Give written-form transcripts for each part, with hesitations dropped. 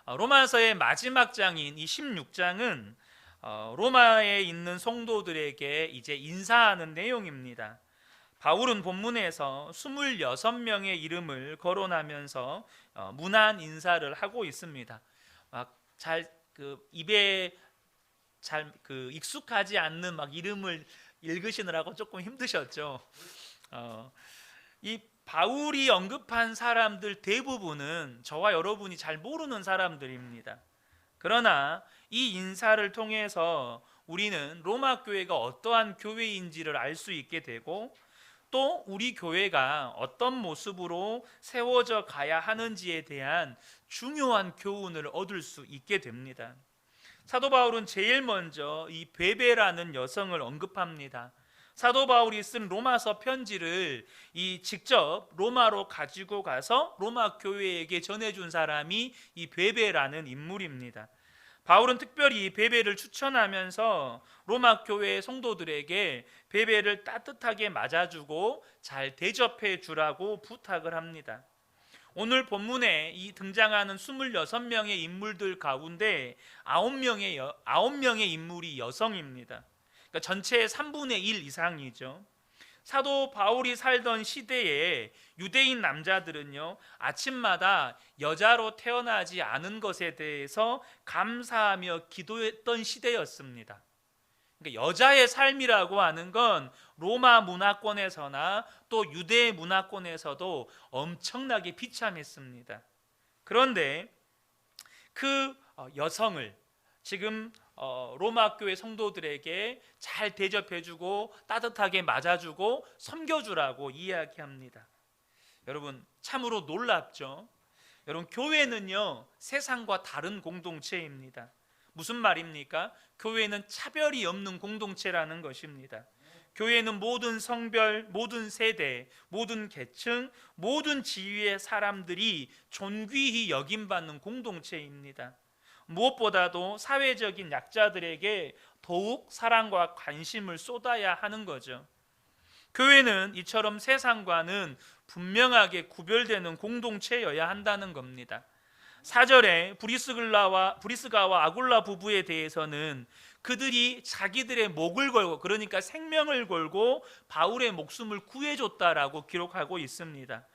로마서의 마지막 장인 이 16장은 로마에 있는 성도들에게 이제 인사하는 내용입니다. 바울은 본문에서 26명의 이름을 거론하면서 문안 인사를 하고 있습니다. 입에 잘 익숙하지 않는 이름을 읽으시느라고 조금 힘드셨죠. 이 바울이 언급한 사람들 대부분은 저와 여러분이 잘 모르는 사람들입니다. 그러나 이 인사를 통해서 우리는 로마 교회가 어떠한 교회인지를 알 수 있게 되고, 또 우리 교회가 어떤 모습으로 세워져 가야 하는지에 대한 중요한 교훈을 얻을 수 있게 됩니다. 사도 바울은 제일 먼저 이 베베라는 여성을 언급합니다. 사도 바울이 쓴 로마서 편지를 직접 로마로 가지고 가서 로마 교회에게 전해준 사람이 이 베베라는 인물입니다. 바울은 특별히 베베를 추천하면서 로마 교회 성도들에게 베베를 따뜻하게 맞아주고 잘 대접해 주라고 부탁을 합니다. 오늘 본문에 이 등장하는 26명의 인물들 가운데 9명의 인물이 여성입니다. 그러니까 전체의 3분의 1 이상이죠. 사도 바울이 살던 시대에 유대인 남자들은요, 아침마다 여자로 태어나지 않은 것에 대해서 감사하며 기도했던 시대였습니다. 그러니까 여자의 삶이라고 하는 건 로마 문화권에서나 또 유대 문화권에서도 엄청나게 비참했습니다. 그런데 그 여성을 지금 로마 교회 성도들에게 잘 대접해주고 따뜻하게 맞아주고 섬겨주라고 이야기합니다. 여러분, 참으로 놀랍죠? 여러분, 교회는요 세상과 다른 공동체입니다. 무슨 말입니까? 교회는 차별이 없는 공동체라는 것입니다. 교회는 모든 성별, 모든 세대, 모든 계층, 모든 지위의 사람들이 존귀히 여김받는 공동체입니다. 무엇보다도 사회적인 약자들에게 더욱 사랑과 관심을 쏟아야 하는 거죠. 교회는 이처럼 세상과는 분명하게 구별되는 공동체여야 한다는 겁니다. 4절에 브리스가와 아굴라 부부에 대해서는 그들이 자기들의 목을 걸고, 그러니까 생명을 걸고 바울의 목숨을 구해줬다라고 기록하고 있습니다.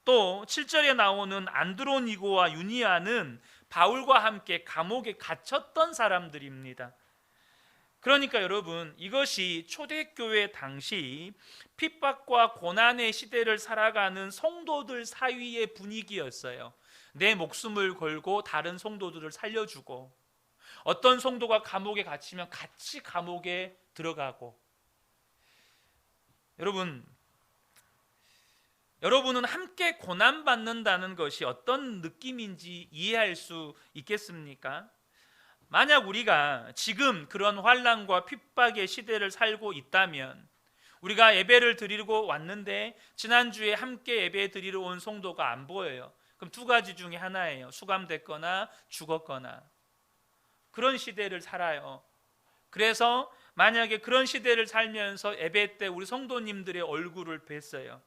또 7절에 나오는 안드로니고와 유니아는 바울과 함께 감옥에 갇혔던 사람들입니다. 그러니까 여러분, 이것이 초대교회 당시 핍박과 고난의 시대를 살아가는 성도들 사이의 분위기였어요. 내 목숨을 걸고 다른 성도들을 살려주고, 어떤 성도가 감옥에 갇히면 같이 감옥에 들어가고. 여러분은 함께 고난받는다는 것이 어떤 느낌인지 이해할 수 있겠습니까? 만약 우리가 지금 그런 환난과 핍박의 시대를 살고 있다면, 우리가 예배를 드리고 왔는데 지난주에 함께 예배 드리러 온 성도가 안 보여요. 그럼 두 가지 중에 하나예요. 수감됐거나 죽었거나. 그런 시대를 살아요. 그래서 만약에 그런 시대를 살면서 예배 때 우리 성도님들의 얼굴을 뵀어요.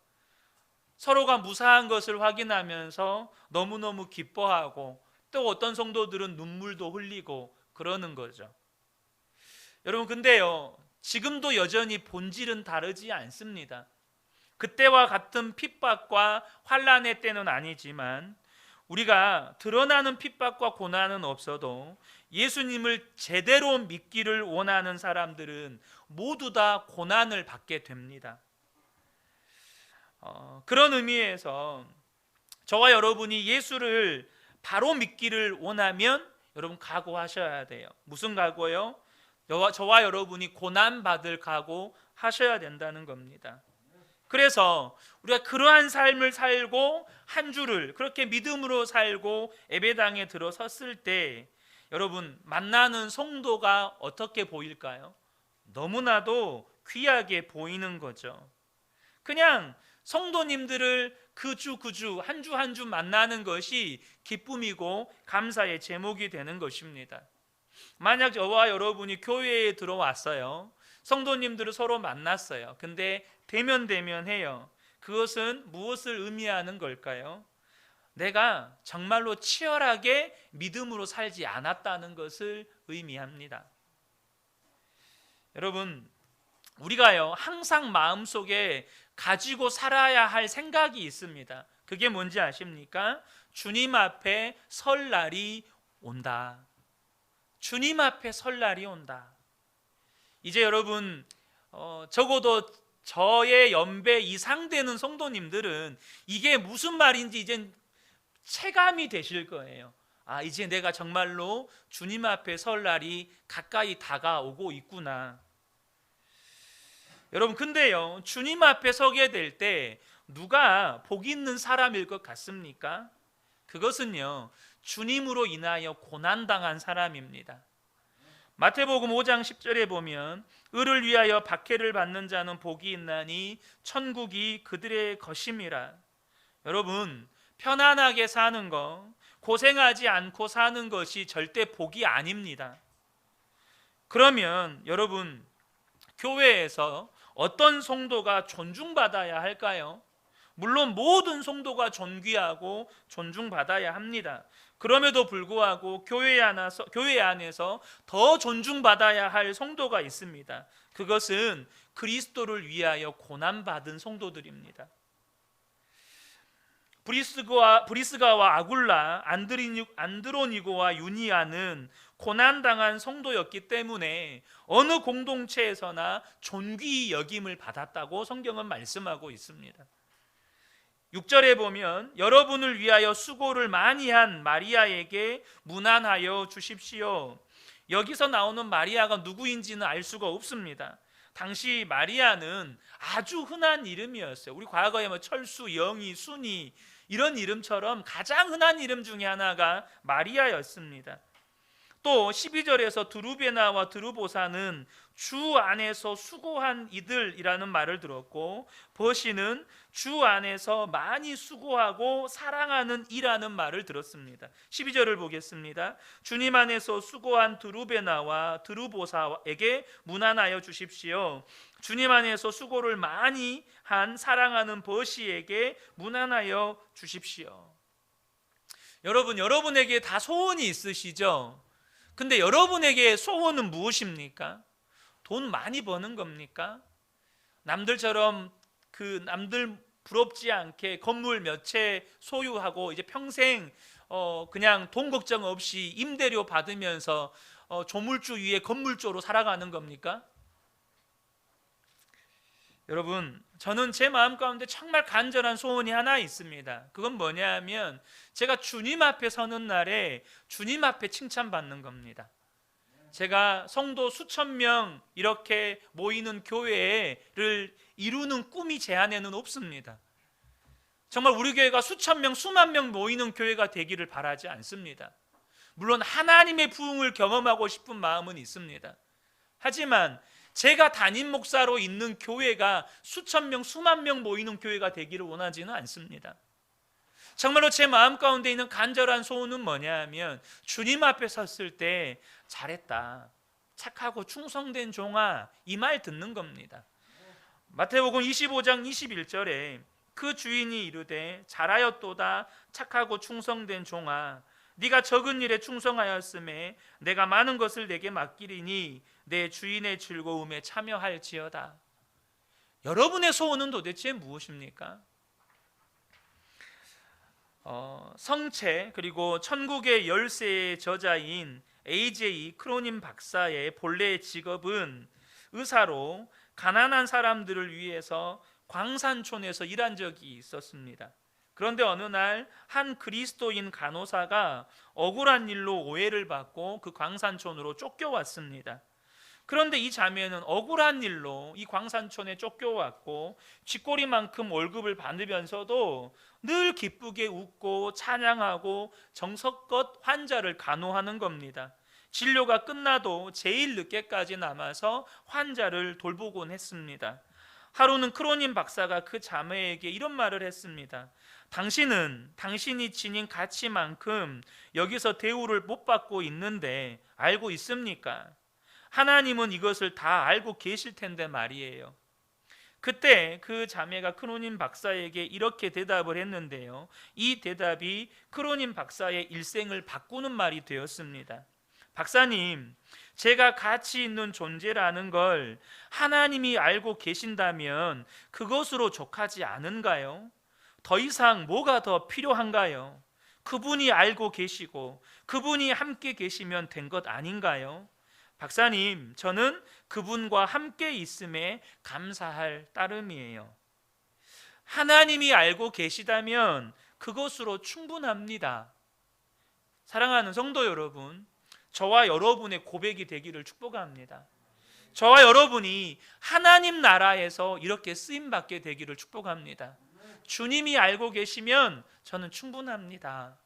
서로가 무사한 것을 확인하면서 너무너무 기뻐하고, 또 어떤 성도들은 눈물도 흘리고 그러는 거죠. 여러분, 근데요, 지금도 여전히 본질은 다르지 않습니다. 그때와 같은 핍박과 환난의 때는 아니지만, 우리가 드러나는 핍박과 고난은 없어도 예수님을 제대로 믿기를 원하는 사람들은 모두 다 고난을 받게 됩니다. 그런 의미에서 저와 여러분이 예수를 바로 믿기를 원하면 여러분 각오하셔야 돼요. 무슨 각오요? 저와 여러분이 고난받을 각오 하셔야 된다는 겁니다. 그래서 우리가 그러한 삶을 살고 한 주를 그렇게 믿음으로 살고 예배당에 들어섰을 때 여러분, 만나는 성도가 어떻게 보일까요? 너무나도 귀하게 보이는 거죠. 그냥 성도님들을 그 주 한 주 한 주 만나는 것이 기쁨이고 감사의 제목이 되는 것입니다. 만약 저와 여러분이 교회에 들어왔어요. 성도님들을 서로 만났어요. 근데 대면해요. 그것은 무엇을 의미하는 걸까요? 내가 정말로 치열하게 믿음으로 살지 않았다는 것을 의미합니다. 여러분, 우리가요 항상 마음속에 가지고 살아야 할 생각이 있습니다. 그게 뭔지 아십니까? 주님 앞에 설 날이 온다. 주님 앞에 설 날이 온다. 이제 여러분 적어도 저의 연배 이상 되는 성도님들은 이게 무슨 말인지 이제 체감이 되실 거예요. 아, 이제 내가 정말로 주님 앞에 설 날이 가까이 다가오고 있구나. 여러분, 근데요 주님 앞에 서게 될 때 누가 복 있는 사람일 것 같습니까? 그것은요 주님으로 인하여 고난당한 사람입니다. 마태복음 5장 10절에 보면 의를 위하여 박해를 받는 자는 복이 있나니 천국이 그들의 것임이라. 여러분, 편안하게 사는 거, 고생하지 않고 사는 것이 절대 복이 아닙니다. 그러면 여러분, 교회에서 어떤 성도가 존중받아야 할까요? 물론 모든 성도가 존귀하고 존중받아야 합니다. 그럼에도 불구하고 교회 안에서 더 존중받아야 할 성도가 있습니다. 그것은 그리스도를 위하여 고난받은 성도들입니다. 브리스가와 아굴라, 안드로니고와 유니아는 고난당한 성도였기 때문에 어느 공동체에서나 존귀 여김을 받았다고 성경은 말씀하고 있습니다. 6절에 보면 여러분을 위하여 수고를 많이 한 마리아에게 문안하여 주십시오. 여기서 나오는 마리아가 누구인지는 알 수가 없습니다. 당시 마리아는 아주 흔한 이름이었어요. 우리 과거에 철수, 영희, 순이 이런 이름처럼 가장 흔한 이름 중에 하나가 마리아였습니다. 또 12절에서 드루베나와 드루보사는 주 안에서 수고한 이들이라는 말을 들었고, 버시는 주 안에서 많이 수고하고 사랑하는 이라는 말을 들었습니다. 12절을 보겠습니다. 주님 안에서 수고한 드루베나와 드루보사에게 문안하여 주십시오. 주님 안에서 수고를 많이 한 사랑하는 버시에게 문안하여 주십시오. 여러분, 여러분에게 다 소원이 있으시죠? 근데 여러분에게 소원은 무엇입니까? 돈 많이 버는 겁니까? 남들처럼 남들 부럽지 않게 건물 몇 채 소유하고 이제 평생 그냥 돈 걱정 없이 임대료 받으면서 조물주 위에 건물주로 살아가는 겁니까? 여러분, 저는 제 마음 가운데 정말 간절한 소원이 하나 있습니다. 그건 뭐냐 하면 제가 주님 앞에 서는 날에 주님 앞에 칭찬받는 겁니다. 제가 성도 수천 명 이렇게 모이는 교회를 이루는 꿈이 제 안에는 없습니다. 정말 우리 교회가 수천 명, 수만 명 모이는 교회가 되기를 바라지 않습니다. 물론 하나님의 부흥을 경험하고 싶은 마음은 있습니다. 하지만 제가 담임 목사로 있는 교회가 수천 명, 수만 명 모이는 교회가 되기를 원하지는 않습니다. 정말로 제 마음 가운데 있는 간절한 소원은 뭐냐 하면 주님 앞에 섰을 때 잘했다, 착하고 충성된 종아, 이 말 듣는 겁니다. 마태복음 25장 21절에 그 주인이 이르되 잘하였도다, 착하고 충성된 종아, 네가 적은 일에 충성하였음에 내가 많은 것을 내게 맡기리니 내 주인의 즐거움에 참여할지어다. 여러분의 소원은 도대체 무엇입니까? 성체 그리고 천국의 열쇠의 저자인 A.J. 크로닌 박사의 본래 직업은 의사로 가난한 사람들을 위해서 광산촌에서 일한 적이 있었습니다. 그런데 어느 날 한 그리스도인 간호사가 억울한 일로 오해를 받고 그 광산촌으로 쫓겨왔습니다. 그런데 이 자매는 억울한 일로 이 광산촌에 쫓겨왔고 쥐꼬리만큼 월급을 받으면서도 늘 기쁘게 웃고 찬양하고 정성껏 환자를 간호하는 겁니다. 진료가 끝나도 제일 늦게까지 남아서 환자를 돌보곤 했습니다. 하루는 크로닌 박사가 그 자매에게 이런 말을 했습니다. 당신은 당신이 지닌 가치만큼 여기서 대우를 못 받고 있는데 알고 있습니까? 하나님은 이것을 다 알고 계실 텐데 말이에요. 그때 그 자매가 크로닌 박사에게 이렇게 대답을 했는데요, 이 대답이 크로닌 박사의 일생을 바꾸는 말이 되었습니다. 박사님, 제가 가치 있는 존재라는 걸 하나님이 알고 계신다면 그것으로 족하지 않은가요? 더 이상 뭐가 더 필요한가요? 그분이 알고 계시고 그분이 함께 계시면 된 것 아닌가요? 박사님, 저는 그분과 함께 있음에 감사할 따름이에요. 하나님이 알고 계시다면 그것으로 충분합니다. 사랑하는 성도 여러분, 저와 여러분의 고백이 되기를 축복합니다. 저와 여러분이 하나님 나라에서 이렇게 쓰임받게 되기를 축복합니다. 주님이 알고 계시면 저는 충분합니다.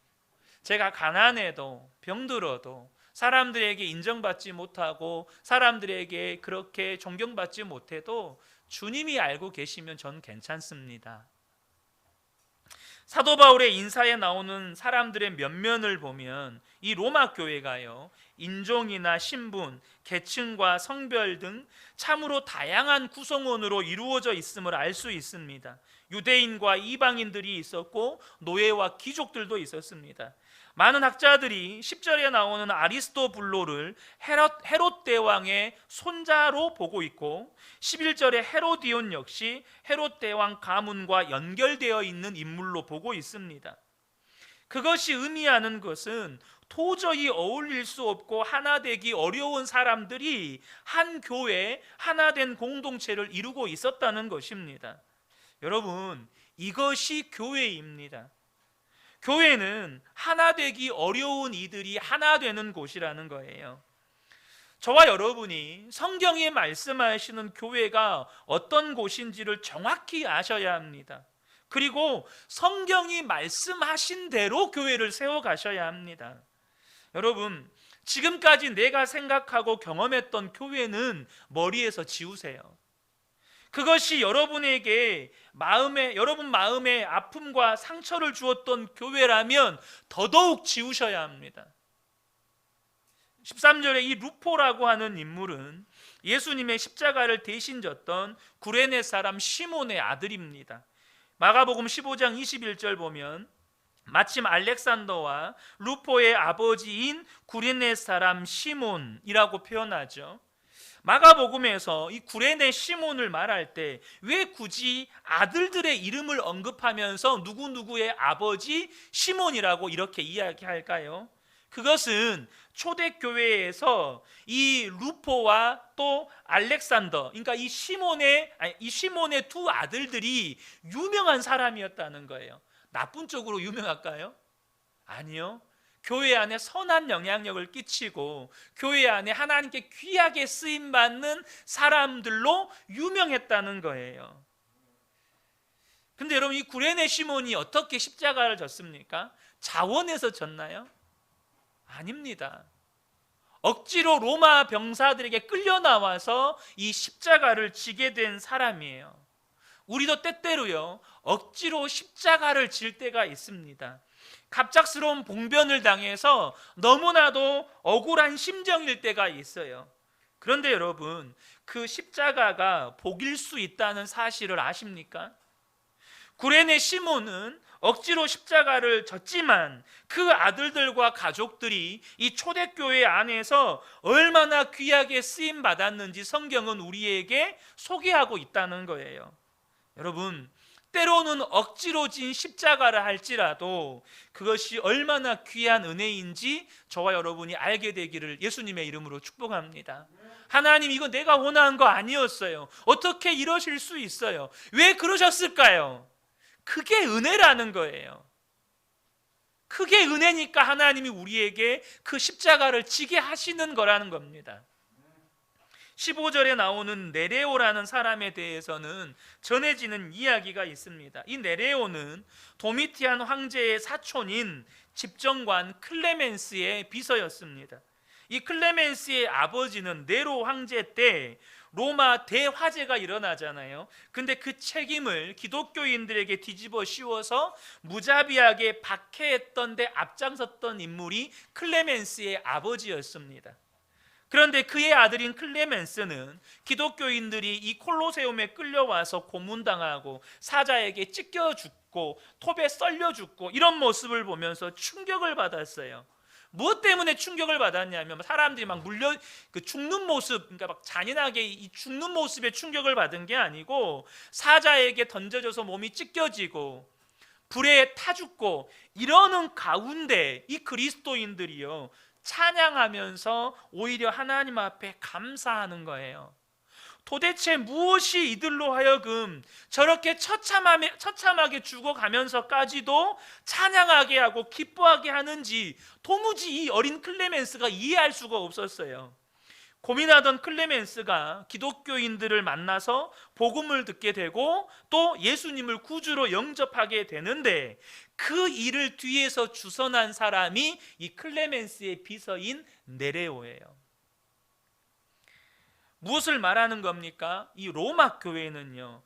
제가 가난해도 병들어도 사람들에게 인정받지 못하고 사람들에게 그렇게 존경받지 못해도 주님이 알고 계시면 전 괜찮습니다. 사도 바울의 인사에 나오는 사람들의 면면을 보면 이 로마 교회가요, 인종이나 신분, 계층과 성별 등 참으로 다양한 구성원으로 이루어져 있음을 알 수 있습니다. 유대인과 이방인들이 있었고 노예와 귀족들도 있었습니다. 많은 학자들이 10절에 나오는 아리스토블로를 헤롯 대왕의 손자로 보고 있고 11절에 헤로디온 역시 헤롯 대왕 가문과 연결되어 있는 인물로 보고 있습니다. 그것이 의미하는 것은 도저히 어울릴 수 없고 하나 되기 어려운 사람들이 한 교회, 하나 된 공동체를 이루고 있었다는 것입니다. 여러분, 이것이 교회입니다. 교회는 하나 되기 어려운 이들이 하나 되는 곳이라는 거예요. 저와 여러분이 성경이 말씀하시는 교회가 어떤 곳인지를 정확히 아셔야 합니다. 그리고 성경이 말씀하신 대로 교회를 세워가셔야 합니다. 여러분, 지금까지 내가 생각하고 경험했던 교회는 머리에서 지우세요. 그것이 여러분에게 여러분 마음에 아픔과 상처를 주었던 교회라면 더더욱 지우셔야 합니다. 13절에 이 루포라고 하는 인물은 예수님의 십자가를 대신 졌던 구레네 사람 시몬의 아들입니다. 마가복음 15장 21절 보면 마침 알렉산더와 루포의 아버지인 구레네 사람 시몬이라고 표현하죠. 마가복음에서 이 구레네 시몬을 말할 때 왜 굳이 아들들의 이름을 언급하면서 누구누구의 아버지 시몬이라고 이렇게 이야기할까요? 그것은 초대교회에서 이 루포와 또 알렉산더, 그러니까 이 시몬의 두 아들들이 유명한 사람이었다는 거예요. 나쁜 쪽으로 유명할까요? 아니요. 교회 안에 선한 영향력을 끼치고 교회 안에 하나님께 귀하게 쓰임받는 사람들로 유명했다는 거예요. 근데 여러분, 이 구레네 시몬이 어떻게 십자가를 졌습니까? 자원해서 졌나요? 아닙니다. 억지로 로마 병사들에게 끌려 나와서 이 십자가를 지게 된 사람이에요. 우리도 때때로요, 억지로 십자가를 질 때가 있습니다. 갑작스러운 봉변을 당해서 너무나도 억울한 심정일 때가 있어요. 그런데 여러분, 그 십자가가 복일 수 있다는 사실을 아십니까? 구레네 시몬은 억지로 십자가를 졌지만 그 아들들과 가족들이 이 초대교회 안에서 얼마나 귀하게 쓰임 받았는지 성경은 우리에게 소개하고 있다는 거예요. 여러분, 때로는 억지로 진 십자가라 할지라도 그것이 얼마나 귀한 은혜인지 저와 여러분이 알게 되기를 예수님의 이름으로 축복합니다. 하나님, 이거 내가 원하는 거 아니었어요. 어떻게 이러실 수 있어요? 왜 그러셨을까요? 그게 은혜라는 거예요. 그게 은혜니까 하나님이 우리에게 그 십자가를 지게 하시는 거라는 겁니다. 15절에 나오는 네레오라는 사람에 대해서는 전해지는 이야기가 있습니다. 이 네레오는 도미티안 황제의 사촌인 집정관 클레멘스의 비서였습니다. 이 클레멘스의 아버지는 네로 황제 때 로마 대화재가 일어나잖아요. 근데 그 책임을 기독교인들에게 뒤집어 씌워서 무자비하게 박해했던 데 앞장섰던 인물이 클레멘스의 아버지였습니다. 그런데 그의 아들인 클레멘스는 기독교인들이 이 콜로세움에 끌려와서 고문당하고 사자에게 찢겨 죽고 톱에 썰려 죽고 이런 모습을 보면서 충격을 받았어요. 무엇 때문에 충격을 받았냐면 사람들이 막 물려 죽는 모습, 그러니까 막 잔인하게 이 죽는 모습에 충격을 받은 게 아니고 사자에게 던져져서 몸이 찢겨지고 불에 타 죽고 이러는 가운데 이 그리스도인들이요 찬양하면서 오히려 하나님 앞에 감사하는 거예요. 도대체 무엇이 이들로 하여금 저렇게 처참하게 죽어가면서까지도 찬양하게 하고 기뻐하게 하는지 도무지 이 어린 클레멘스가 이해할 수가 없었어요. 고민하던 클레멘스가 기독교인들을 만나서 복음을 듣게 되고 또 예수님을 구주로 영접하게 되는데 그 일을 뒤에서 주선한 사람이 이 클레멘스의 비서인 네레오예요. 무엇을 말하는 겁니까? 이 로마 교회는요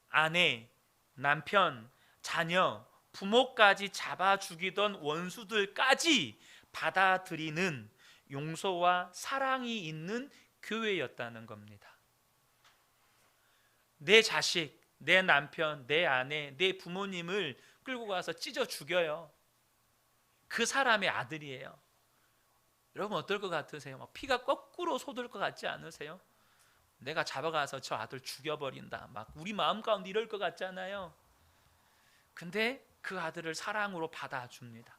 아내, 남편, 자녀, 부모까지 잡아 죽이던 원수들까지 받아들이는 용서와 사랑이 있는 교회였다는 겁니다. 내 자식, 내 남편, 내 아내, 내 부모님을 끌고 가서 찢어 죽여요. 그 사람의 아들이에요. 여러분 어떨 것 같으세요? 막 피가 거꾸로 솟을 것 같지 않으세요? 내가 잡아가서 저 아들 죽여버린다, 막 우리 마음 가운데 이럴 것 같잖아요. 근데 그 아들을 사랑으로 받아줍니다.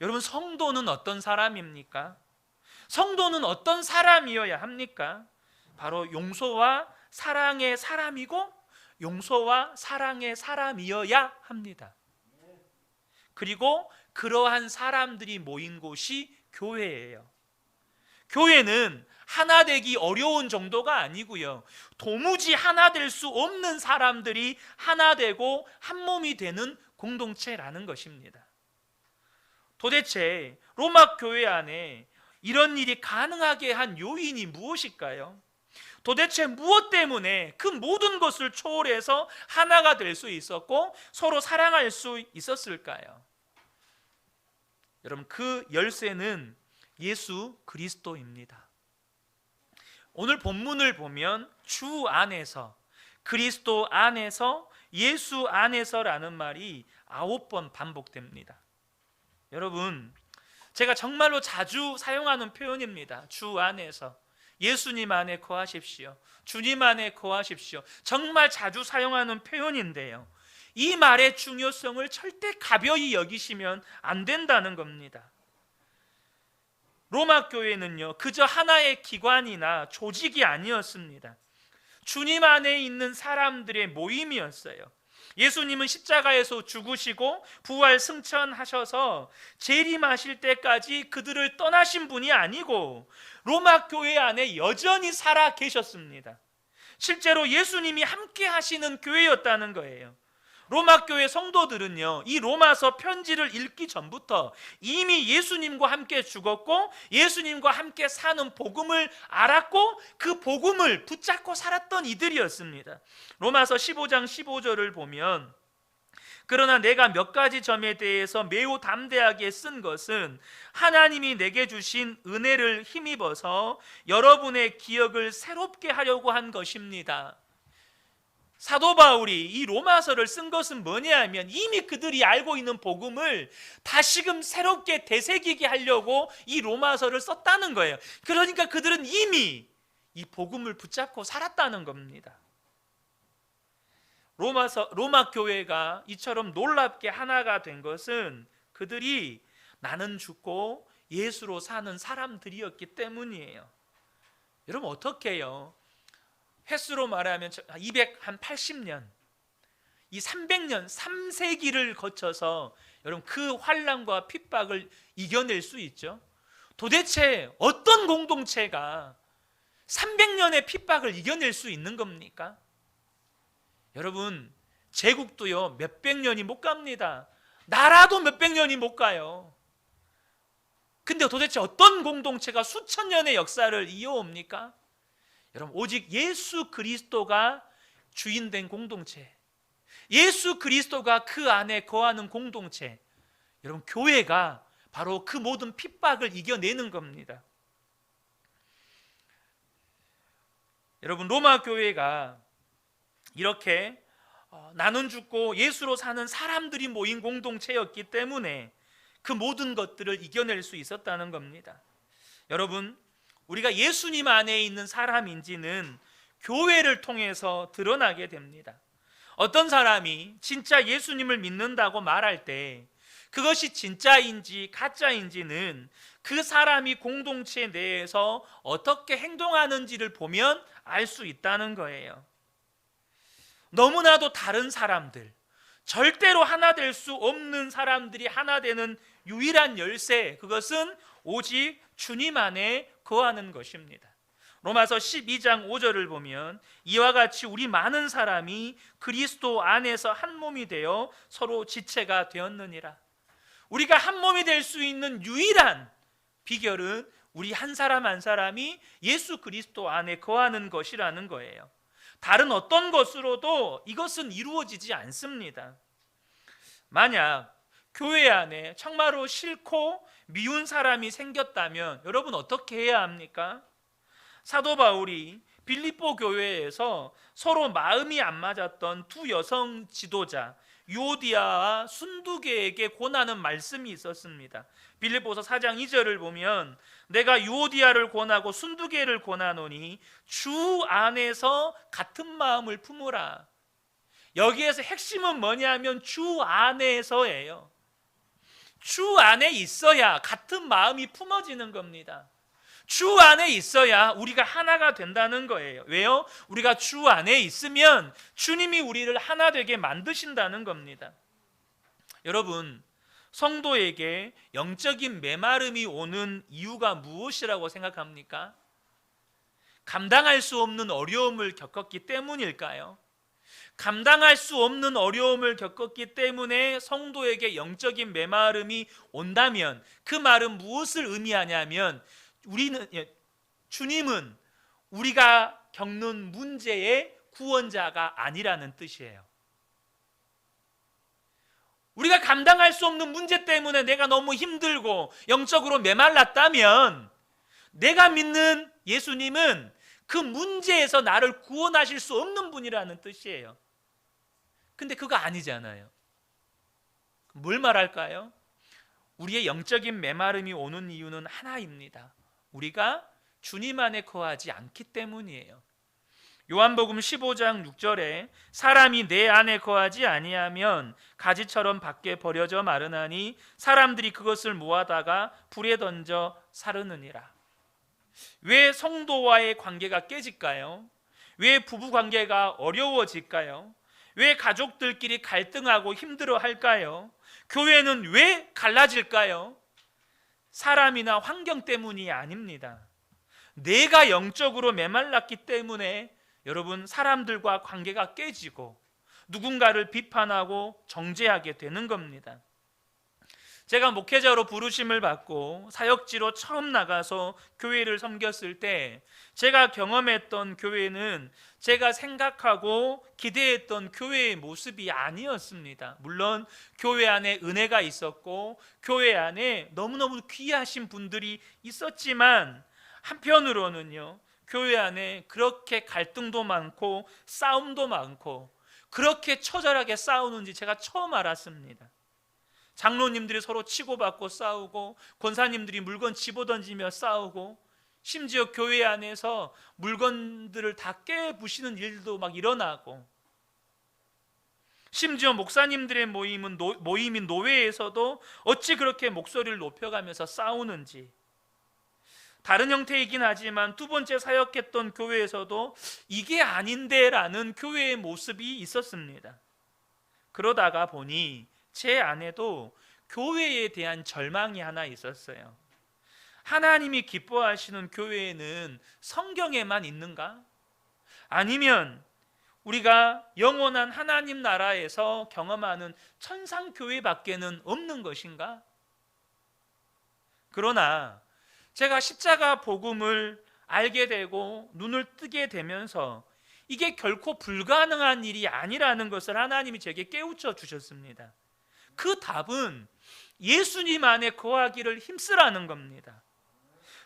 여러분 성도는 어떤 사람입니까? 성도는 어떤 사람이어야 합니까? 바로 용서와 사랑의 사람이고 용서와 사랑의 사람이어야 합니다. 그리고 그러한 사람들이 모인 곳이 교회예요. 교회는 하나 되기 어려운 정도가 아니고요 도무지 하나 될 수 없는 사람들이 하나 되고 한 몸이 되는 공동체라는 것입니다. 도대체 로마 교회 안에 이런 일이 가능하게 한 요인이 무엇일까요? 도대체 무엇 때문에 그 모든 것을 초월해서 하나가 될 수 있었고 서로 사랑할 수 있었을까요? 여러분 그 열쇠는 예수 그리스도입니다. 오늘 본문을 보면 주 안에서, 그리스도 안에서, 예수 안에서라는 말이 9번 반복됩니다. 여러분 제가 정말로 자주 사용하는 표현입니다. 주 안에서, 예수님 안에 거하십시오, 주님 안에 거하십시오. 정말 자주 사용하는 표현인데요 이 말의 중요성을 절대 가벼이 여기시면 안 된다는 겁니다. 로마 교회는요 그저 하나의 기관이나 조직이 아니었습니다. 주님 안에 있는 사람들의 모임이었어요. 예수님은 십자가에서 죽으시고 부활 승천하셔서 재림하실 때까지 그들을 떠나신 분이 아니고 로마 교회 안에 여전히 살아 계셨습니다. 실제로 예수님이 함께 하시는 교회였다는 거예요. 로마 교회 성도들은요 이 로마서 편지를 읽기 전부터 이미 예수님과 함께 죽었고 예수님과 함께 사는 복음을 알았고 그 복음을 붙잡고 살았던 이들이었습니다. 로마서 15장 15절을 보면 그러나 내가 몇 가지 점에 대해서 매우 담대하게 쓴 것은 하나님이 내게 주신 은혜를 힘입어서 여러분의 기억을 새롭게 하려고 한 것입니다. 사도 바울이 이 로마서를 쓴 것은 뭐냐 하면 이미 그들이 알고 있는 복음을 다시금 새롭게 되새기게 하려고 이 로마서를 썼다는 거예요. 그러니까 그들은 이미 이 복음을 붙잡고 살았다는 겁니다. 로마 교회가 이처럼 놀랍게 하나가 된 것은 그들이 나는 죽고 예수로 사는 사람들이었기 때문이에요. 여러분 어떻게 해요? 횟수로 말하면 280년, 이 300년, 3세기를 거쳐서 여러분 그 환난과 핍박을 이겨낼 수 있죠? 도대체 어떤 공동체가 300년의 핍박을 이겨낼 수 있는 겁니까? 여러분 제국도요 몇백 년이 못 갑니다. 나라도 몇백 년이 못 가요. 근데 도대체 어떤 공동체가 수천 년의 역사를 이어옵니까? 여러분 오직 예수 그리스도가 주인된 공동체, 예수 그리스도가 그 안에 거하는 공동체, 여러분 교회가 바로 그 모든 핍박을 이겨내는 겁니다. 여러분, 로마 교회가 이렇게 나눈 죽고 예수로 사는 사람들이 모인 공동체였기 때문에 그 모든 것들을 이겨낼 수 있었다는 겁니다. 여러분, 우리가 예수님 안에 있는 사람인지는 교회를 통해서 드러나게 됩니다. 어떤 사람이 진짜 예수님을 믿는다고 말할 때 그것이 진짜인지 가짜인지는 그 사람이 공동체 내에서 어떻게 행동하는지를 보면 알 수 있다는 거예요. 너무나도 다른 사람들, 절대로 하나 될 수 없는 사람들이 하나 되는 유일한 열쇠, 그것은 오직 주님 안에 거하는 것입니다. 로마서 12장 5절을 보면 이와 같이 우리 많은 사람이 그리스도 안에서 한 몸이 되어 서로 지체가 되었느니라. 우리가 한 몸이 될 수 있는 유일한 비결은 우리 한 사람 한 사람이 예수 그리스도 안에 거하는 것이라는 거예요. 다른 어떤 것으로도 이것은 이루어지지 않습니다. 만약 교회 안에 정말로 싫고 미운 사람이 생겼다면 여러분 어떻게 해야 합니까? 사도 바울이 빌립보 교회에서 서로 마음이 안 맞았던 두 여성 지도자 유오디아와 순두계에게 권하는 말씀이 있었습니다. 빌립보서 4장 2절을 보면 내가 유오디아를 권하고 순두계를 권하노니 주 안에서 같은 마음을 품으라. 여기에서 핵심은 뭐냐면 주 안에서예요. 주 안에 있어야 같은 마음이 품어지는 겁니다. 주 안에 있어야 우리가 하나가 된다는 거예요. 왜요? 우리가 주 안에 있으면 주님이 우리를 하나 되게 만드신다는 겁니다. 여러분, 성도에게 영적인 메마름이 오는 이유가 무엇이라고 생각합니까? 감당할 수 없는 어려움을 겪었기 때문일까요? 감당할 수 없는 어려움을 겪었기 때문에 성도에게 영적인 메마름이 온다면 그 말은 무엇을 의미하냐면 주님은 우리가 겪는 문제의 구원자가 아니라는 뜻이에요. 우리가 감당할 수 없는 문제 때문에 내가 너무 힘들고 영적으로 메말랐다면 내가 믿는 예수님은 그 문제에서 나를 구원하실 수 없는 분이라는 뜻이에요. 근데 그거 아니잖아요. 뭘 말할까요? 우리의 영적인 메마름이 오는 이유는 하나입니다. 우리가 주님 안에 거하지 않기 때문이에요. 요한복음 15장 6절에 사람이 내 안에 거하지 아니하면 가지처럼 밖에 버려져 마르나니 사람들이 그것을 모아다가 불에 던져 사르느니라. 왜 성도와의 관계가 깨질까요? 왜 부부 관계가 어려워질까요? 왜 가족들끼리 갈등하고 힘들어할까요? 교회는 왜 갈라질까요? 사람이나 환경 때문이 아닙니다. 내가 영적으로 메말랐기 때문에 여러분 사람들과 관계가 깨지고 누군가를 비판하고 정죄하게 되는 겁니다. 제가 목회자로 부르심을 받고 사역지로 처음 나가서 교회를 섬겼을 때 제가 경험했던 교회는 제가 생각하고 기대했던 교회의 모습이 아니었습니다. 물론 교회 안에 은혜가 있었고 교회 안에 너무너무 귀하신 분들이 있었지만 한편으로는요, 교회 안에 그렇게 갈등도 많고 싸움도 많고 그렇게 처절하게 싸우는지 제가 처음 알았습니다. 장로님들이 서로 치고받고 싸우고 권사님들이 물건 집어던지며 싸우고 심지어 교회 안에서 물건들을 다 깨부시는 일도 막 일어나고 심지어 목사님들의 모임인 노회에서도 어찌 그렇게 목소리를 높여가면서 싸우는지 다른 형태이긴 하지만 두 번째 사역했던 교회에서도 이게 아닌데 라는 교회의 모습이 있었습니다. 그러다가 보니 제 안에도 교회에 대한 절망이 하나 있었어요. 하나님이 기뻐하시는 교회에는 성경에만 있는가? 아니면 우리가 영원한 하나님 나라에서 경험하는 천상교회밖에는 없는 것인가? 그러나 제가 십자가 복음을 알게 되고 눈을 뜨게 되면서 이게 결코 불가능한 일이 아니라는 것을 하나님이 제게 깨우쳐 주셨습니다. 그 답은 예수님 안에 거하기를 힘쓰라는 겁니다.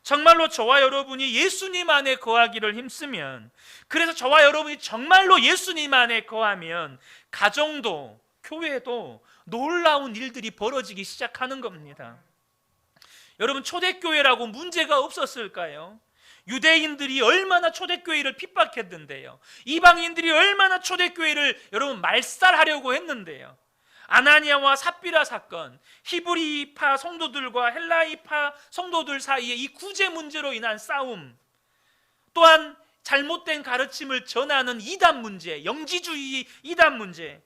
정말로 저와 여러분이 예수님 안에 거하기를 힘쓰면, 그래서 저와 여러분이 정말로 예수님 안에 거하면 가정도 교회도 놀라운 일들이 벌어지기 시작하는 겁니다. 여러분, 초대교회라고 문제가 없었을까요? 유대인들이 얼마나 초대교회를 핍박했는데요. 이방인들이 얼마나 초대교회를 여러분 말살하려고 했는데요. 아나니아와 삽비라 사건, 히브리파 성도들과 헬라이파 성도들 사이에 이 구제 문제로 인한 싸움, 또한 잘못된 가르침을 전하는 이단 문제, 영지주의 이단 문제,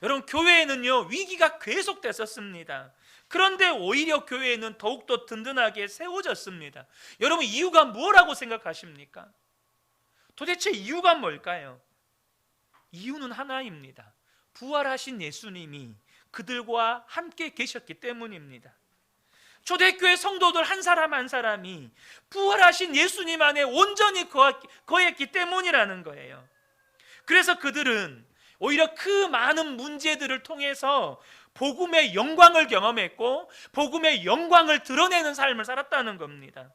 여러분 교회에는요 위기가 계속됐었습니다. 그런데 오히려 교회는 더욱더 든든하게 세워졌습니다. 여러분 이유가 뭐라고 생각하십니까? 도대체 이유가 뭘까요? 이유는 하나입니다. 부활하신 예수님이 그들과 함께 계셨기 때문입니다. 초대교회 성도들 한 사람 한 사람이 부활하신 예수님 안에 온전히 거했기 때문이라는 거예요. 그래서 그들은 오히려 그 많은 문제들을 통해서 복음의 영광을 경험했고 복음의 영광을 드러내는 삶을 살았다는 겁니다.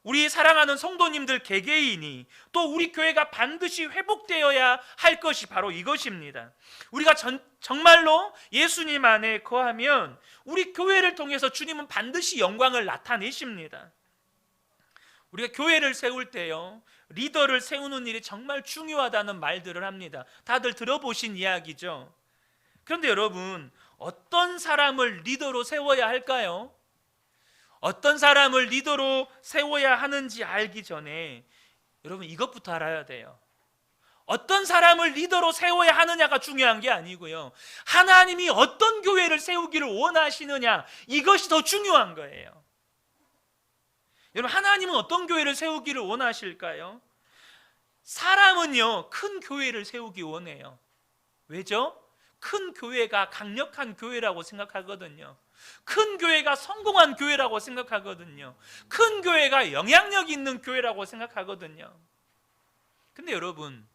우리 사랑하는 성도님들 개개인이 또 우리 교회가 반드시 회복되어야 할 것이 바로 이것입니다. 우리가 정말로 예수님 안에 거하면 우리 교회를 통해서 주님은 반드시 영광을 나타내십니다. 우리가 교회를 세울 때요 리더를 세우는 일이 정말 중요하다는 말들을 합니다. 다들 들어보신 이야기죠. 그런데 여러분, 어떤 사람을 리더로 세워야 할까요? 어떤 사람을 리더로 세워야 하는지 알기 전에 여러분 이것부터 알아야 돼요. 어떤 사람을 리더로 세워야 하느냐가 중요한 게 아니고요, 하나님이 어떤 교회를 세우기를 원하시느냐, 이것이 더 중요한 거예요. 여러분, 하나님은 어떤 교회를 세우기를 원하실까요? 사람은요 큰 교회를 세우기 원해요. 왜죠? 큰 교회가 강력한 교회라고 생각하거든요. 큰 교회가 성공한 교회라고 생각하거든요. 큰 교회가 영향력 있는 교회라고 생각하거든요. 근데 여러분,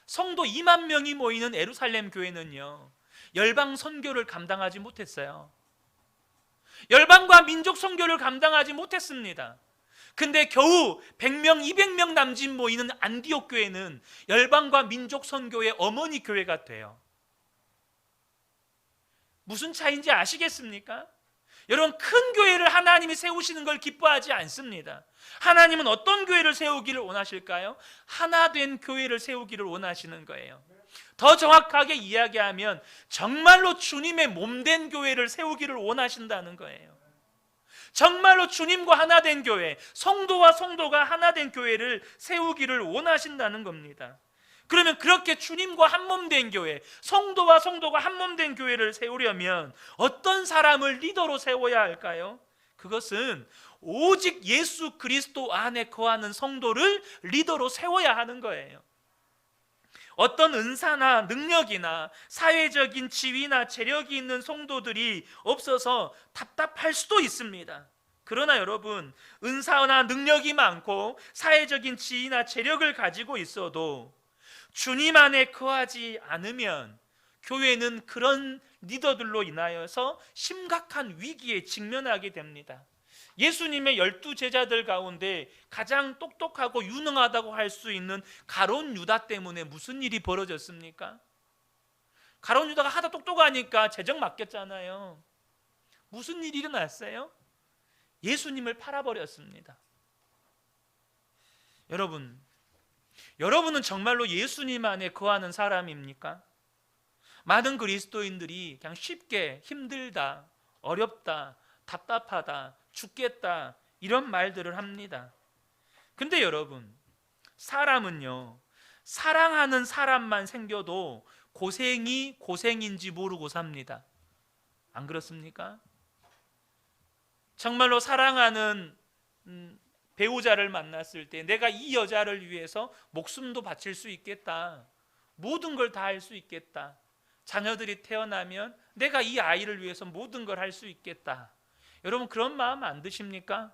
성도 2만 명이 모이는 에루살렘 교회는요 열방 선교를 감당하지 못했어요. 열방과 민족 선교를 감당하지 못했습니다. 근데 겨우 100명, 200명 남짓 모이는 안디옥 교회는 열방과 민족 선교의 어머니 교회가 돼요. 무슨 차이인지 아시겠습니까? 여러분, 큰 교회를 하나님이 세우시는 걸 기뻐하지 않습니다. 하나님은 어떤 교회를 세우기를 원하실까요? 하나 된 교회를 세우기를 원하시는 거예요. 더 정확하게 이야기하면 정말로 주님의 몸된 교회를 세우기를 원하신다는 거예요. 정말로 주님과 하나 된 교회, 성도와 성도가 하나 된 교회를 세우기를 원하신다는 겁니다. 그러면 그렇게 주님과 한몸된 교회, 성도와 성도가 한몸된 교회를 세우려면 어떤 사람을 리더로 세워야 할까요? 그것은 오직 예수 그리스도 안에 거하는 성도를 리더로 세워야 하는 거예요. 어떤 은사나 능력이나 사회적인 지위나 재력이 있는 성도들이 없어서 답답할 수도 있습니다. 그러나 여러분, 은사나 능력이 많고 사회적인 지위나 재력을 가지고 있어도 주님 안에 거하지 않으면 교회는 그런 리더들로 인하여서 심각한 위기에 직면하게 됩니다. 예수님의 12제자들 가운데 가장 똑똑하고 유능하다고 할 수 있는 가룟 유다 때문에 무슨 일이 벌어졌습니까? 가룟 유다가 하도 똑똑하니까 재정 맡겼잖아요. 무슨 일이 일어났어요? 예수님을 팔아버렸습니다. 여러분은 정말로 예수님 안에 거하는 사람입니까? 많은 그리스도인들이 그냥 쉽게 힘들다, 어렵다, 답답하다, 죽겠다 이런 말들을 합니다. 근데 여러분, 사람은요 사랑하는 사람만 생겨도 고생이 고생인지 모르고 삽니다. 안 그렇습니까? 정말로 사랑하는 배우자를 만났을 때 내가 이 여자를 위해서 목숨도 바칠 수 있겠다, 모든 걸 다 할 수 있겠다, 자녀들이 태어나면 내가 이 아이를 위해서 모든 걸 할 수 있겠다, 여러분 그런 마음 안 드십니까?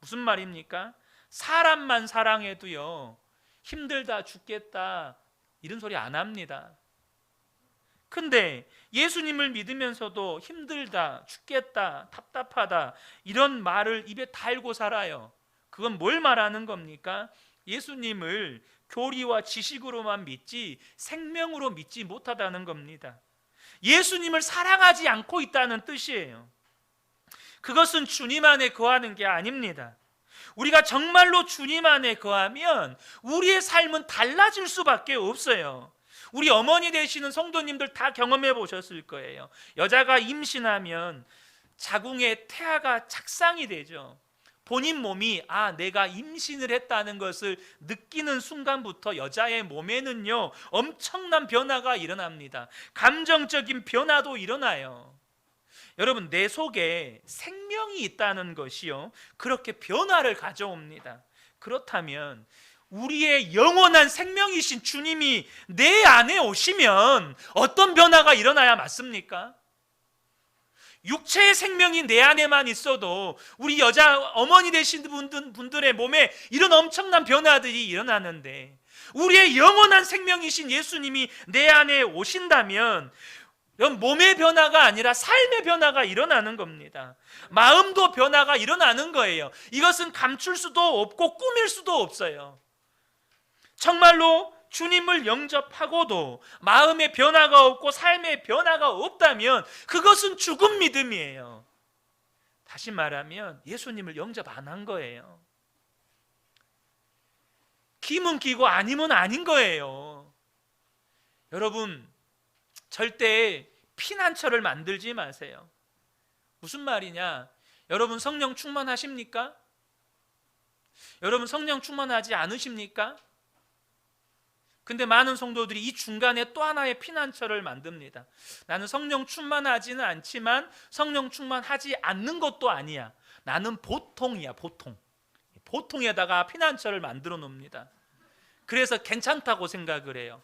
무슨 말입니까? 사람만 사랑해도요 힘들다 죽겠다 이런 소리 안 합니다. 근데 예수님을 믿으면서도 힘들다, 죽겠다, 답답하다 이런 말을 입에 달고 살아요. 그건 뭘 말하는 겁니까? 예수님을 교리와 지식으로만 믿지 생명으로 믿지 못하다는 겁니다. 예수님을 사랑하지 않고 있다는 뜻이에요. 그것은 주님 안에 거하는 게 아닙니다. 우리가 정말로 주님 안에 거하면 우리의 삶은 달라질 수밖에 없어요. 우리 어머니 되시는 성도님들 다 경험해 보셨을 거예요. 여자가 임신하면 자궁에 태아가 착상이 되죠. 본인 몸이 내가 임신을 했다는 것을 느끼는 순간부터 여자의 몸에는요 엄청난 변화가 일어납니다. 감정적인 변화도 일어나요. 여러분, 내 속에 생명이 있다는 것이요 그렇게 변화를 가져옵니다. 그렇다면 우리의 영원한 생명이신 주님이 내 안에 오시면 어떤 변화가 일어나야 맞습니까? 육체의 생명이 내 안에만 있어도 우리 여자 어머니 되신 분들의 몸에 이런 엄청난 변화들이 일어나는데, 우리의 영원한 생명이신 예수님이 내 안에 오신다면 몸의 변화가 아니라 삶의 변화가 일어나는 겁니다. 마음도 변화가 일어나는 거예요. 이것은 감출 수도 없고 꾸밀 수도 없어요. 정말로 주님을 영접하고도 마음의 변화가 없고 삶의 변화가 없다면 그것은 죽은 믿음이에요. 다시 말하면 예수님을 영접 안 한 거예요. 기면 기고 아니면 아닌 거예요. 여러분, 절대 피난처를 만들지 마세요. 무슨 말이냐? 여러분 성령 충만하십니까? 여러분 성령 충만하지 않으십니까? 근데 많은 성도들이 이 중간에 또 하나의 피난처를 만듭니다. 나는 성령 충만하지는 않지만 성령 충만하지 않는 것도 아니야. 나는 보통이야, 보통. 보통에다가 피난처를 만들어 놓습니다. 그래서 괜찮다고 생각을 해요.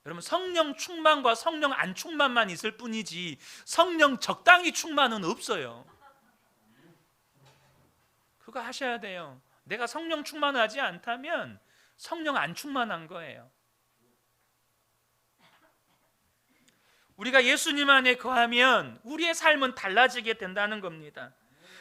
여러분, 성령 충만과 성령 안 충만만 있을 뿐이지 성령 적당히 충만은 없어요. 그거 하셔야 돼요. 내가 성령 충만하지 않다면 성령 안 충만한 거예요. 우리가 예수님 안에 거하면 우리의 삶은 달라지게 된다는 겁니다.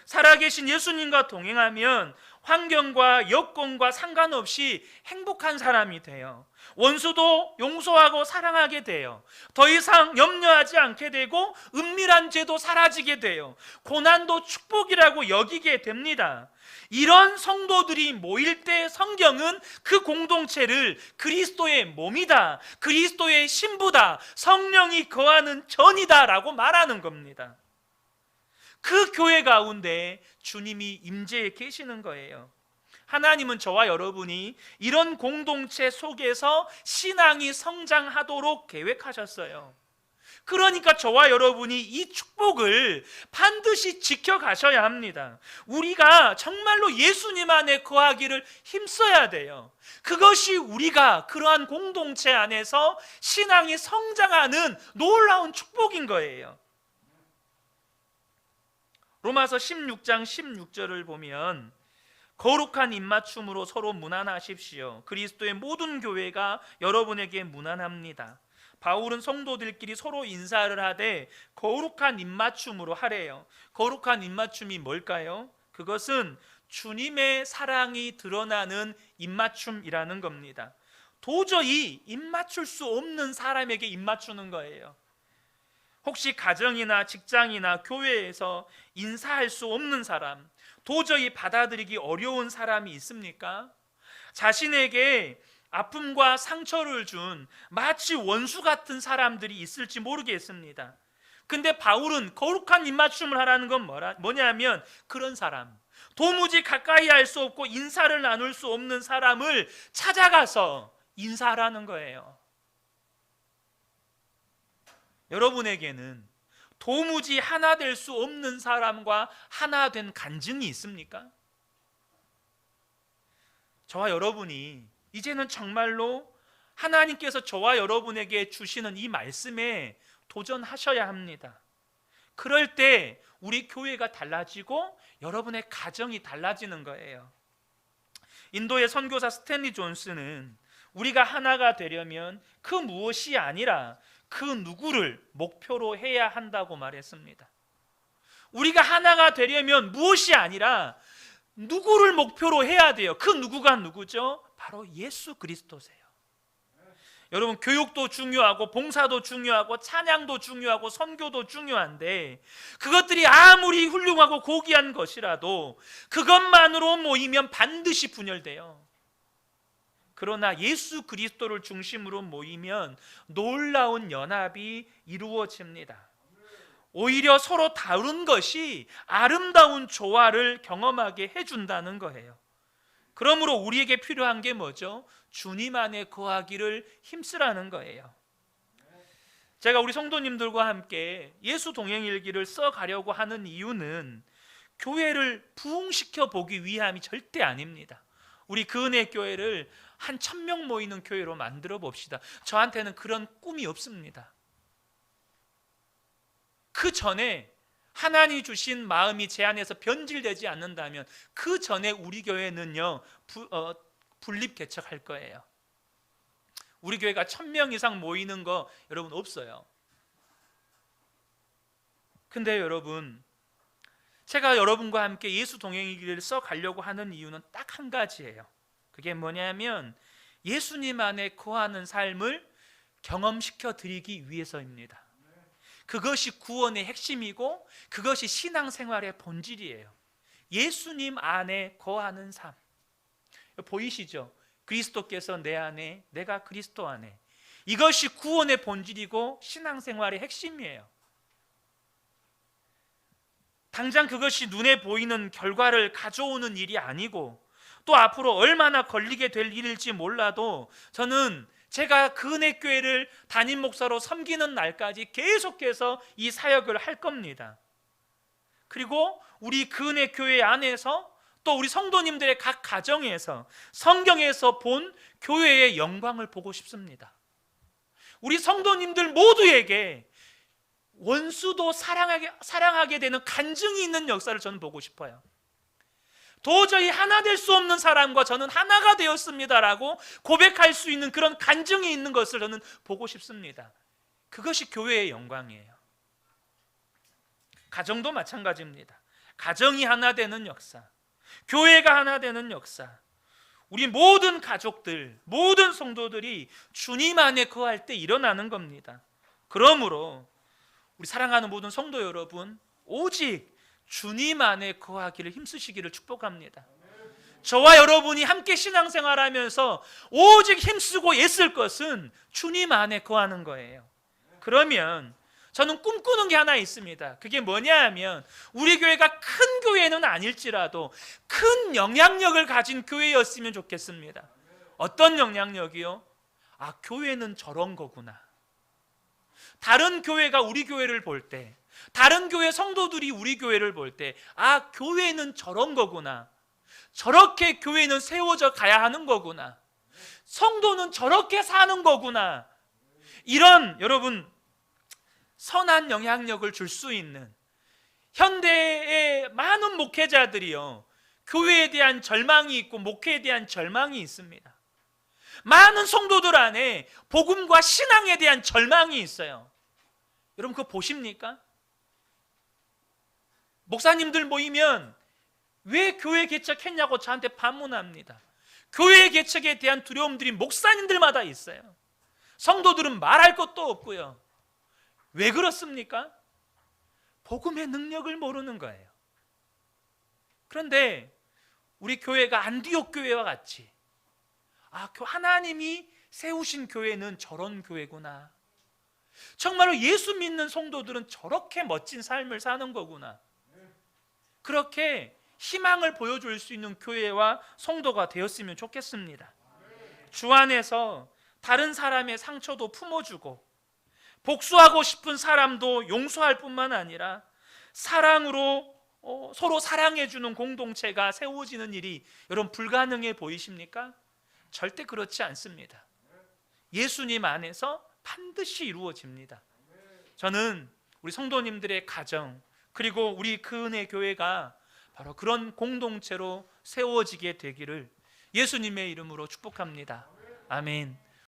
살아계신 예수님과 동행하면 환경과 여건과 상관없이 행복한 사람이 돼요. 원수도 용서하고 사랑하게 돼요. 더 이상 염려하지 않게 되고 은밀한 죄도 사라지게 돼요. 고난도 축복이라고 여기게 됩니다. 이런 성도들이 모일 때 성경은 그 공동체를 그리스도의 몸이다, 그리스도의 신부다, 성령이 거하는 전이다 라고 말하는 겁니다. 그 교회 가운데 주님이 임재해 계시는 거예요. 하나님은 저와 여러분이 이런 공동체 속에서 신앙이 성장하도록 계획하셨어요. 그러니까 저와 여러분이 이 축복을 반드시 지켜가셔야 합니다. 우리가 정말로 예수님 안에 거하기를 힘써야 돼요. 그것이 우리가 그러한 공동체 안에서 신앙이 성장하는 놀라운 축복인 거예요. 로마서 16장 16절을 보면 거룩한 입맞춤으로 서로 문안하십시오. 그리스도의 모든 교회가 여러분에게 문안합니다. 바울은 성도들끼리 서로 인사를 하되 거룩한 입맞춤으로 하래요. 거룩한 입맞춤이 뭘까요? 그것은 주님의 사랑이 드러나는 입맞춤이라는 겁니다. 도저히 입맞출 수 없는 사람에게 입맞추는 거예요. 혹시 가정이나 직장이나 교회에서 인사할 수 없는 사람, 도저히 받아들이기 어려운 사람이 있습니까? 자신에게 아픔과 상처를 준 마치 원수 같은 사람들이 있을지 모르겠습니다. 근데 바울은 거룩한 입맞춤을 하라는 건 뭐냐면 그런 사람, 도무지 가까이 할 수 없고 인사를 나눌 수 없는 사람을 찾아가서 인사하라는 거예요. 여러분에게는 도무지 하나 될 수 없는 사람과 하나 된 간증이 있습니까? 저와 여러분이 이제는 정말로 하나님께서 저와 여러분에게 주시는 이 말씀에 도전하셔야 합니다. 그럴 때 우리 교회가 달라지고 여러분의 가정이 달라지는 거예요. 인도의 선교사 스탠리 존스는 우리가 하나가 되려면 그 무엇이 아니라 그 누구를 목표로 해야 한다고 말했습니다. 우리가 하나가 되려면 무엇이 아니라 누구를 목표로 해야 돼요. 그 누구가 누구죠? 바로 예수 그리스도세요. 여러분, 교육도 중요하고 봉사도 중요하고 찬양도 중요하고 선교도 중요한데 그것들이 아무리 훌륭하고 고귀한 것이라도 그것만으로 모이면 반드시 분열돼요. 그러나 예수 그리스도를 중심으로 모이면 놀라운 연합이 이루어집니다. 오히려 서로 다른 것이 아름다운 조화를 경험하게 해준다는 거예요. 그러므로 우리에게 필요한 게 뭐죠? 주님 안에 거하기를 힘쓰라는 거예요. 제가 우리 성도님들과 함께 예수 동행일기를 써가려고 하는 이유는 교회를 부흥시켜 보기 위함이 절대 아닙니다. 우리 그 은혜 교회를 한 1000명 모이는 교회로 만들어 봅시다. 저한테는 그런 꿈이 없습니다. 그 전에 하나님이 주신 마음이 제 안에서 변질되지 않는다면 그 전에 우리 교회는요 분립개척할 거예요. 우리 교회가 1000명 이상 모이는 거 여러분 없어요. 근데 여러분, 제가 여러분과 함께 예수 동행의 길을 써가려고 하는 이유는 딱 한 가지예요. 그게 뭐냐면 예수님 안에 거하는 삶을 경험시켜 드리기 위해서입니다. 그것이 구원의 핵심이고 그것이 신앙생활의 본질이에요. 예수님 안에 거하는 삶. 보이시죠? 그리스도께서 내 안에, 내가 그리스도 안에. 이것이 구원의 본질이고 신앙생활의 핵심이에요. 당장 그것이 눈에 보이는 결과를 가져오는 일이 아니고 또 앞으로 얼마나 걸리게 될 일일지 몰라도 저는 제가 그 은혜 교회를 담임 목사로 섬기는 날까지 계속해서 이 사역을 할 겁니다. 그리고 우리 그 은혜 교회 안에서 또 우리 성도님들의 각 가정에서 성경에서 본 교회의 영광을 보고 싶습니다. 우리 성도님들 모두에게 원수도 사랑하게 되는 간증이 있는 역사를 저는 보고 싶어요. 도저히 하나 될 수 없는 사람과 저는 하나가 되었습니다라고 고백할 수 있는 그런 간증이 있는 것을 저는 보고 싶습니다. 그것이 교회의 영광이에요. 가정도 마찬가지입니다. 가정이 하나 되는 역사, 교회가 하나 되는 역사, 우리 모든 가족들, 모든 성도들이 주님 안에 거할 때 일어나는 겁니다. 그러므로 우리 사랑하는 모든 성도 여러분, 오직 주님 안에 거하기를 힘쓰시기를 축복합니다. 저와 여러분이 함께 신앙생활하면서 오직 힘쓰고 애쓸 것은 주님 안에 거하는 거예요. 그러면 저는 꿈꾸는 게 하나 있습니다. 그게 뭐냐 하면 우리 교회가 큰 교회는 아닐지라도 큰 영향력을 가진 교회였으면 좋겠습니다. 어떤 영향력이요? 아, 교회는 저런 거구나. 다른 교회가 우리 교회를 볼 때, 다른 교회 성도들이 우리 교회를 볼 때, 아, 교회는 저런 거구나. 저렇게 교회는 세워져 가야 하는 거구나. 성도는 저렇게 사는 거구나. 이런 여러분 선한 영향력을 줄 수 있는 현대의 많은 목회자들이요, 교회에 대한 절망이 있고 목회에 대한 절망이 있습니다. 많은 성도들 안에 복음과 신앙에 대한 절망이 있어요. 여러분 그거 보십니까? 목사님들 모이면 왜 교회 개척했냐고 저한테 반문합니다. 교회 개척에 대한 두려움들이 목사님들마다 있어요. 성도들은 말할 것도 없고요. 왜 그렇습니까? 복음의 능력을 모르는 거예요. 그런데 우리 교회가 안디옥 교회와 같이, 아, 하나님이 세우신 교회는 저런 교회구나. 정말로 예수 믿는 성도들은 저렇게 멋진 삶을 사는 거구나. 그렇게 희망을 보여줄 수 있는 교회와 성도가 되었으면 좋겠습니다. 주 안에서 다른 사람의 상처도 품어주고 복수하고 싶은 사람도 용서할 뿐만 아니라 사랑으로 서로 사랑해주는 공동체가 세워지는 일이 여러분 불가능해 보이십니까? 절대 그렇지 않습니다. 예수님 안에서 반드시 이루어집니다. 저는 우리 성도님들의 가정 그리고 우리 그 은혜 교회가 바로 그런 공동체로 세워지게 되기를 예수님의 이름으로 축복합니다. 아멘.